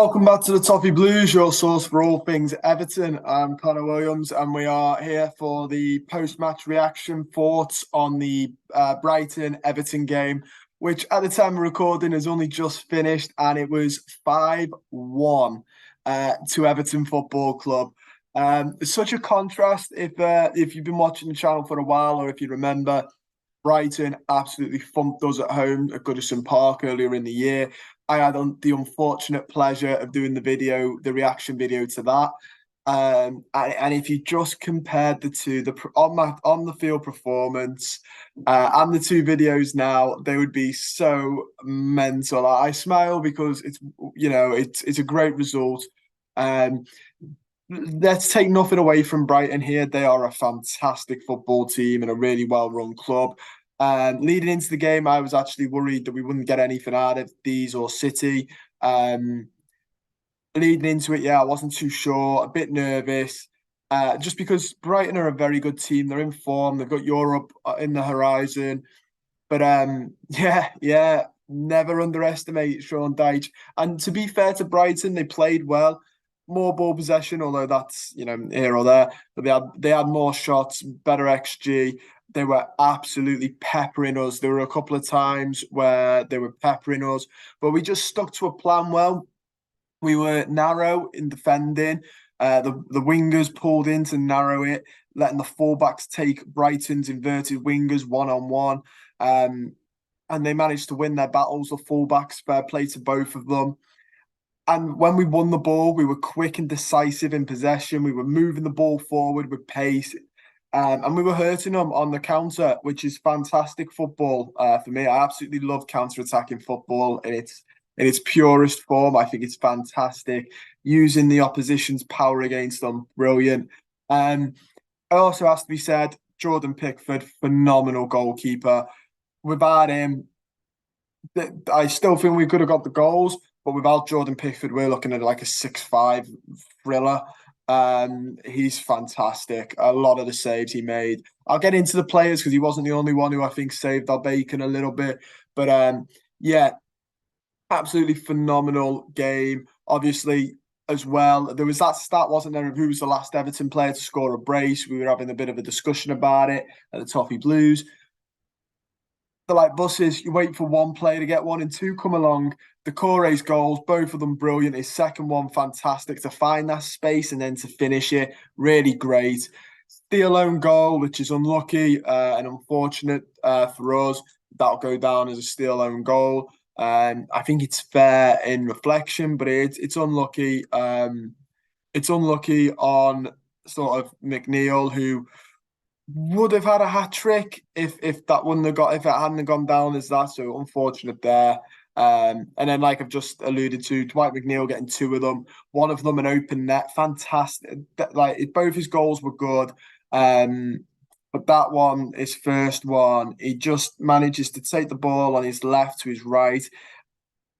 Welcome back to the Toffee Blues, your source for all things Everton. I'm Connor Williams, and we are here for the post-match reaction thoughts on the Brighton Everton game, which at the time of recording has only just finished, and it was 5-1 to Everton Football Club. It's such a contrast if you've been watching the channel for a while, or if you remember. Brighton absolutely thumped us at home at Goodison Park earlier in the year. I had the unfortunate pleasure of doing the reaction video to that. And if you just compared the two, on the field performance and the two videos now, they would be so mental. I smile because it's a great result. Let's take nothing away from Brighton here. They are a fantastic football team and a really well-run club. Leading into the game, I was actually worried that we wouldn't get anything out of these or City. Leading into it, I wasn't too sure, a bit nervous, just because Brighton are a very good team. They're in form. They've got Europe in the horizon. But never underestimate Sean Dyche. And to be fair to Brighton, they played well. More ball possession, although that's here or there. But they had more shots, better XG. They were absolutely peppering us. There were a couple of times where they were peppering us, but we just stuck to a plan well. We were narrow in defending. The wingers pulled in to narrow it, letting the fullbacks take Brighton's inverted wingers one-on-one. And they managed to win their battles, the fullbacks. Fair play to both of them. And when we won the ball, we were quick and decisive in possession. We were moving the ball forward with pace. And we were hurting them on the counter, which is fantastic football for me. I absolutely love counter-attacking football in its purest form. I think it's fantastic. Using the opposition's power against them, brilliant. It also has to be said, Jordan Pickford, phenomenal goalkeeper. Without him, I still think we could have got the goals. But without Jordan Pickford, we're looking at like a 6-5 thriller. He's fantastic. A lot of the saves he made. I'll get into the players because he wasn't the only one who I think saved our bacon a little bit. But absolutely phenomenal game. Obviously, as well, there was that stat, wasn't there, of who was the last Everton player to score a brace. We were having a bit of a discussion about it at the Toffee Blues. They're like buses. You wait for one player to get one and two come along. Decore's goals, both of them brilliant. His second one, fantastic to find that space and then to finish it. Really great. Steal own goal, which is unlucky and unfortunate for us. That'll go down as a steal own goal. I think it's fair in reflection, but it's unlucky. It's unlucky on sort of McNeil, who would have had a hat trick if it hadn't gone down as that. So unfortunate there. And then, like I've just alluded to, Dwight McNeil getting two of them, one of them an open net, fantastic. Like both his goals were good. But that one, his first one, he just manages to take the ball on his left to his right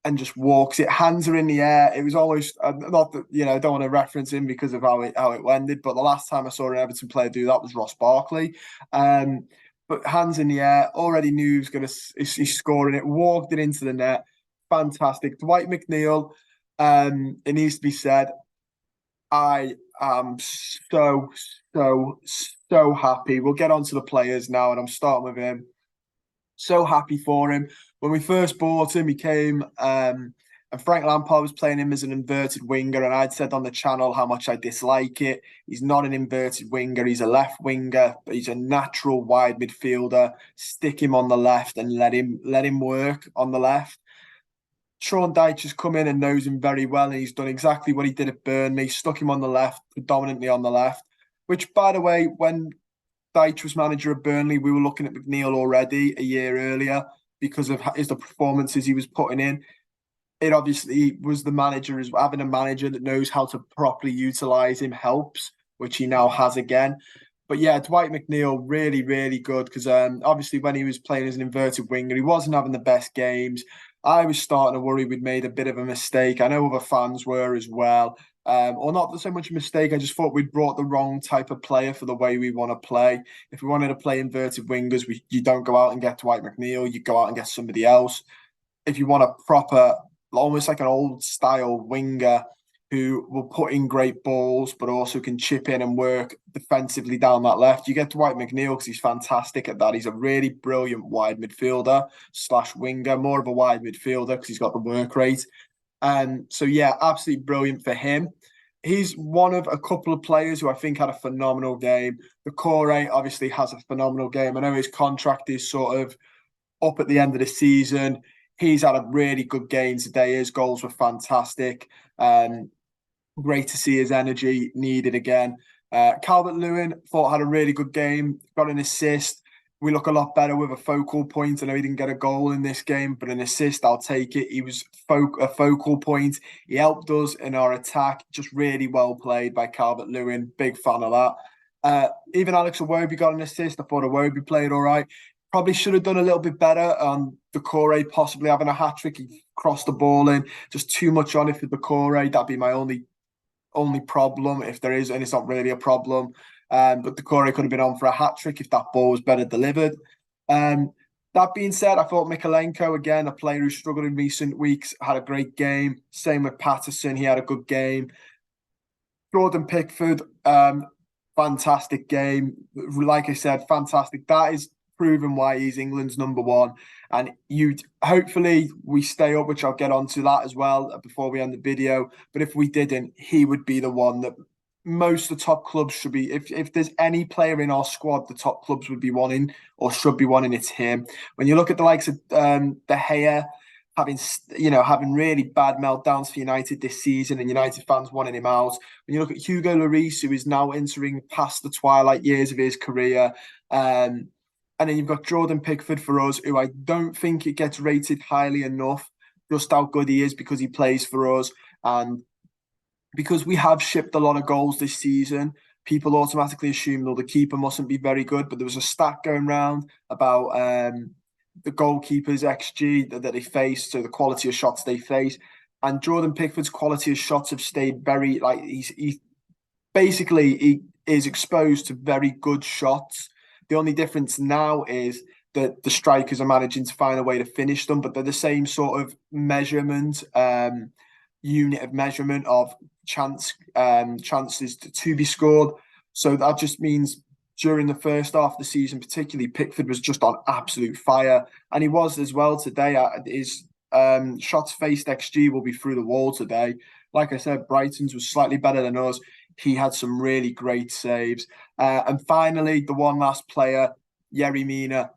and just walks it. Hands are in the air. It was almost not that I don't want to reference him because of how it ended. But the last time I saw an Everton player do that was Ross Barkley. But hands in the air. Already knew he's scoring it. Walked it into the net. Fantastic. Dwight McNeil. It needs to be said. I am so happy. We'll get on to the players now, and I'm starting with him. So happy for him. When we first bought him, he came and Frank Lampard was playing him as an inverted winger, and I'd said on the channel how much I dislike it. He's not an inverted winger. He's a left winger, but he's a natural wide midfielder. Stick him on the left and let him work on the left. Sean Dyche has come in and knows him very well, and he's done exactly what he did at Burnley. Stuck him on the left, predominantly on the left, which, by the way, when Dyche was manager of Burnley, we were looking at McNeil already a year earlier because of the performances he was putting in. It obviously was having a manager that knows how to properly utilise him helps, which he now has again. But yeah, Dwight McNeil, really, really good because obviously when he was playing as an inverted winger, he wasn't having the best games. I was starting to worry we'd made a bit of a mistake. I know other fans were as well. Or not so much a mistake. I just thought we'd brought the wrong type of player for the way we want to play. If we wanted to play inverted wingers, you don't go out and get Dwight McNeil. You go out and get somebody else. If you want a proper almost like an old style winger who will put in great balls, but also can chip in and work defensively down that left. You get Dwight McNeil because he's fantastic at that. He's a really brilliant wide midfielder slash winger, more of a wide midfielder because he's got the work rate. And so, yeah, absolutely brilliant for him. He's one of a couple of players who I think had a phenomenal game. The Core obviously has a phenomenal game. I know his contract is sort of up at the end of the season. He's had a really good game today. His goals were fantastic. Great to see his energy needed again. Calvert-Lewin thought had a really good game, got an assist. We look a lot better with a focal point. I know he didn't get a goal in this game, but an assist, I'll take it. He was a focal point. He helped us in our attack. Just really well played by Calvert-Lewin. Big fan of that. Even Alex Iwobi got an assist. I thought Iwobi played all right. Probably should have done a little bit better on Decore possibly having a hat-trick. He crossed the ball in. Just too much on it for Decore. That'd be my only problem, if there is, and it's not really a problem. But Decore could have been on for a hat-trick if that ball was better delivered. That being said, I thought Mikalenko, again, a player who struggled in recent weeks, had a great game. Same with Patterson, he had a good game. Jordan Pickford, fantastic game. Like I said, fantastic. That is proven why he's England's number one. And hopefully we stay up, which I'll get onto that as well before we end the video. But if we didn't, he would be the one that most of the top clubs should be. If there's any player in our squad, the top clubs would be wanting or should be wanting, it's him. When you look at the likes of De Gea, having really bad meltdowns for United this season, and United fans wanting him out. When you look at Hugo Lloris, who is now entering past the twilight years of his career, and then you've got Jordan Pickford for us, who I don't think it gets rated highly enough, just how good he is because he plays for us. And because we have shipped a lot of goals this season, people automatically assume, the keeper mustn't be very good. But there was a stat going around about the goalkeepers' XG that they face, so the quality of shots they face. And Jordan Pickford's quality of shots have stayed very, he is exposed to very good shots. The only difference now is that the strikers are managing to find a way to finish them, but they're the same sort of measurement, unit of measurement of chances to be scored. So that just means during the first half of the season, particularly, Pickford was just on absolute fire. And he was as well today. His shots faced XG will be through the wall today. Like I said, Brighton's was slightly better than us. He had some really great saves. And finally, the one last player, Yerry Mina,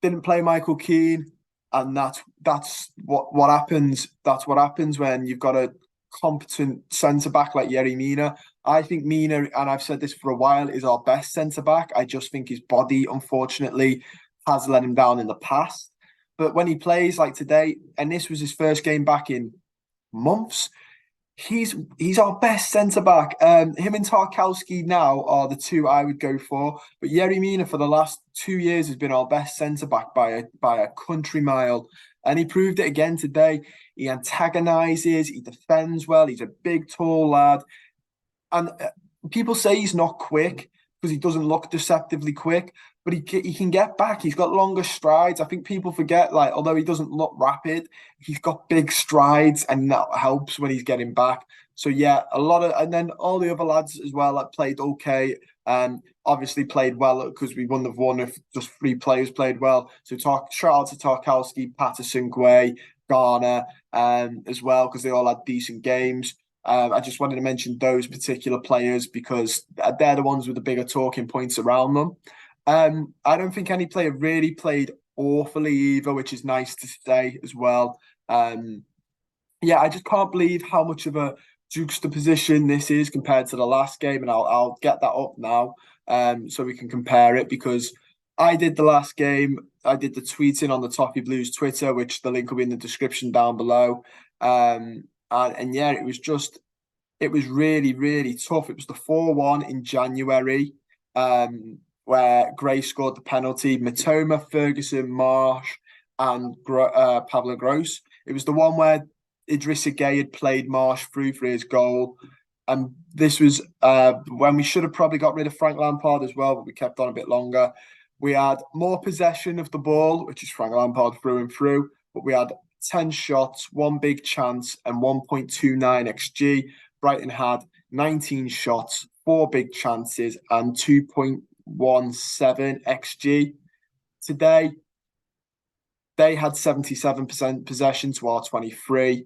didn't play Michael Keane. And that's what happens. That's what happens when you've got a competent centre-back like Yerry Mina. I think Mina, and I've said this for a while, is our best centre-back. I just think his body, unfortunately, has let him down in the past. But when he plays like today, and this was his first game back in months, he's our best centre back. Him and Tarkowski now are the two I would go for. But Yerry Mina for the last 2 years has been our best centre back by a country mile, and he proved it again today. He antagonises, he defends well. He's a big, tall lad, and people say he's not quick because he doesn't look deceptively quick, but he can get back. He's got longer strides. I think people forget, although he doesn't look rapid, he's got big strides, and that helps when he's getting back. So yeah, and then all the other lads as well that played okay, and obviously played well because we wouldn't have won if just 3 players played well. So shout out to Tarkowski, Patterson, Guay, Garner, as well, because they all had decent games. I just wanted to mention those particular players because they're the ones with the bigger talking points around them. I don't think any player really played awfully either, which is nice to say as well. Yeah, I just can't believe how much of a juxtaposition this is compared to the last game, and I'll get that up now so we can compare it, because I did the last game. I did the tweeting on the Toffee Blues Twitter, which the link will be in the description down below. And yeah, it was really, really tough. It was the 4-1 in January, where Gray scored the penalty. Matoma, Ferguson, Marsh, and Pablo Gross. It was the one where Idrissa Gueye had played Marsh through for his goal. And this was when we should have probably got rid of Frank Lampard as well, but we kept on a bit longer. We had more possession of the ball, which is Frank Lampard through and through, but we had 10 shots, one big chance, and 1.29 XG. Brighton had 19 shots, four big chances, and 2.17 XG. Today, they had 77% possession to our 23.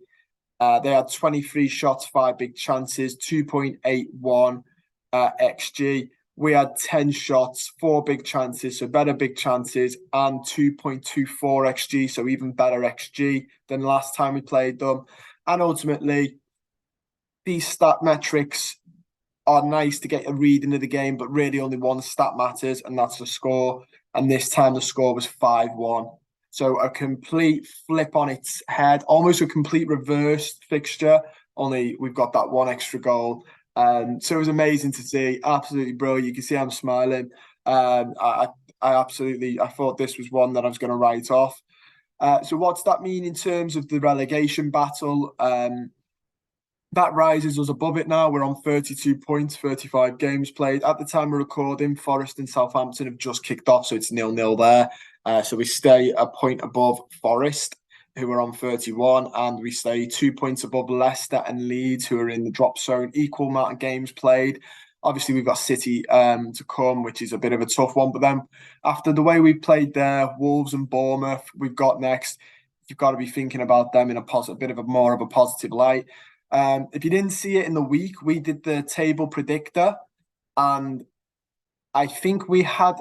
They had 23 shots, five big chances, 2.81 XG. We had 10 shots, four big chances, so better big chances, and 2.24 XG, so even better XG than last time we played them. And ultimately, these stat metrics are nice to get a read into the game, but really only one stat matters, and that's the score. And this time the score was 5-1. So a complete flip on its head, almost a complete reverse fixture, only we've got that one extra goal. So it was amazing to see, absolutely brilliant. You can see I'm smiling. I thought this was one that I was going to write off. So what's that mean in terms of the relegation battle? That rises us above it now. We're on 32 points, 35 games played. At the time we're recording, Forest and Southampton have just kicked off, so it's 0-0 there. So we stay a point above Forest, who are on 31, and we stay 2 points above Leicester and Leeds, who are in the drop zone. Equal amount of games played. Obviously, we've got City to come, which is a bit of a tough one. But then after the way we played there, Wolves and Bournemouth, we've got next. You've got to be thinking about them in a bit of a more of a positive light. If you didn't see it in the week, we did the table predictor, and I think we had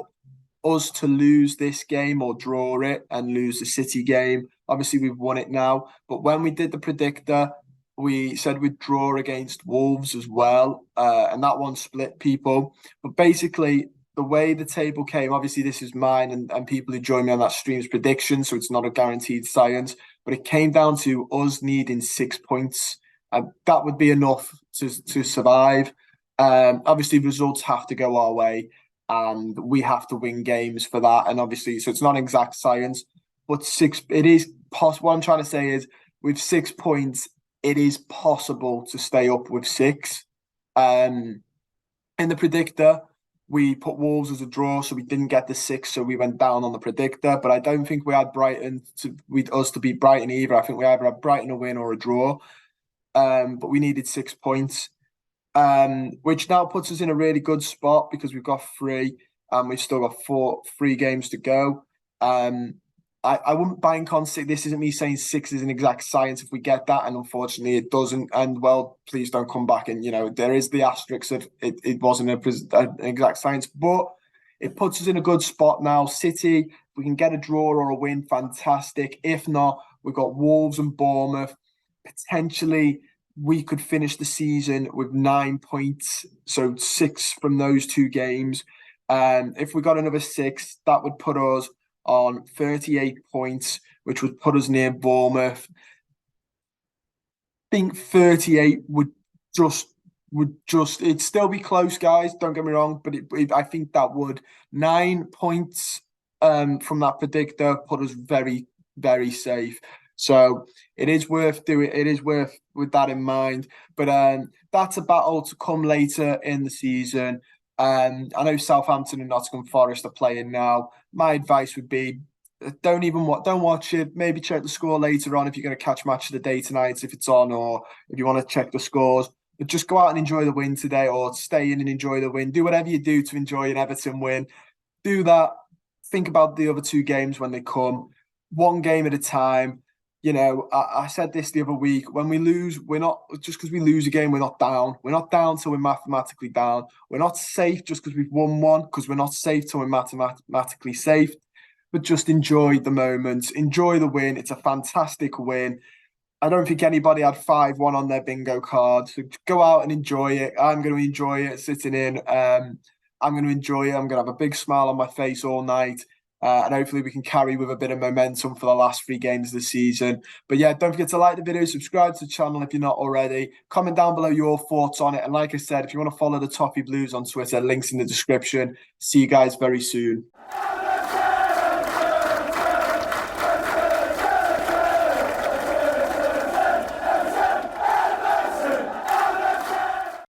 us to lose this game or draw it and lose the City game. Obviously, we've won it now, but when we did the predictor, we said we'd draw against Wolves as well, and that one split people. But basically, the way the table came, obviously this is mine and people who join me on that stream's prediction, so it's not a guaranteed science, but it came down to us needing 6 points. And that would be enough to survive. Obviously, results have to go our way, and we have to win games for that. And obviously, so it's not exact science, but it is possible. What I'm trying to say is, with 6 points, it is possible to stay up with six. In the predictor, we put Wolves as a draw, so we didn't get the six, so we went down on the predictor. But I don't think we had us to beat Brighton either. I think we either had Brighton a win or a draw. But we needed 6 points, which now puts us in a really good spot because we've got three, and we've still got three games to go. I wouldn't bank on six. This isn't me saying six is an exact science if we get that, and unfortunately it doesn't. And well, please don't come back. And there is the asterisk of it wasn't an exact science, but it puts us in a good spot now. City, if we can get a draw or a win, fantastic. If not, we've got Wolves and Bournemouth. Potentially, we could finish the season with 9 points, so 6 from those two games. If we got another 6, that would put us on 38 points, which would put us near Bournemouth. I think 38 would it'd still be close, guys. Don't get me wrong, but I think that would 9 points from that predictor put us very, very safe. So it is worth doing. It is worth with that in mind. But that's a battle to come later in the season. I know Southampton and Nottingham Forest are playing now. My advice would be don't watch it. Maybe check the score later on if you're going to catch Match of the Day tonight if it's on, or if you want to check the scores. But just go out and enjoy the win today, or stay in and enjoy the win. Do whatever you do to enjoy an Everton win. Do that. Think about the other two games when they come. One game at a time. I said this the other week. When we lose, we're not just because we lose a game, we're not down. We're not down till we're mathematically down. We're not safe just because we've won one, because we're not safe till we're mathematically safe. But just enjoy the moments, enjoy the win. It's a fantastic win. I don't think anybody had 5-1 on their bingo card. So go out and enjoy it. I'm going to enjoy it sitting in. I'm going to enjoy it. I'm going to have a big smile on my face all night. And hopefully we can carry with a bit of momentum for the last 3 games of the season. But yeah, don't forget to like the video, subscribe to the channel if you're not already. Comment down below your thoughts on it. And like I said, if you want to follow the Toffee Blues on Twitter, links in the description. See you guys very soon.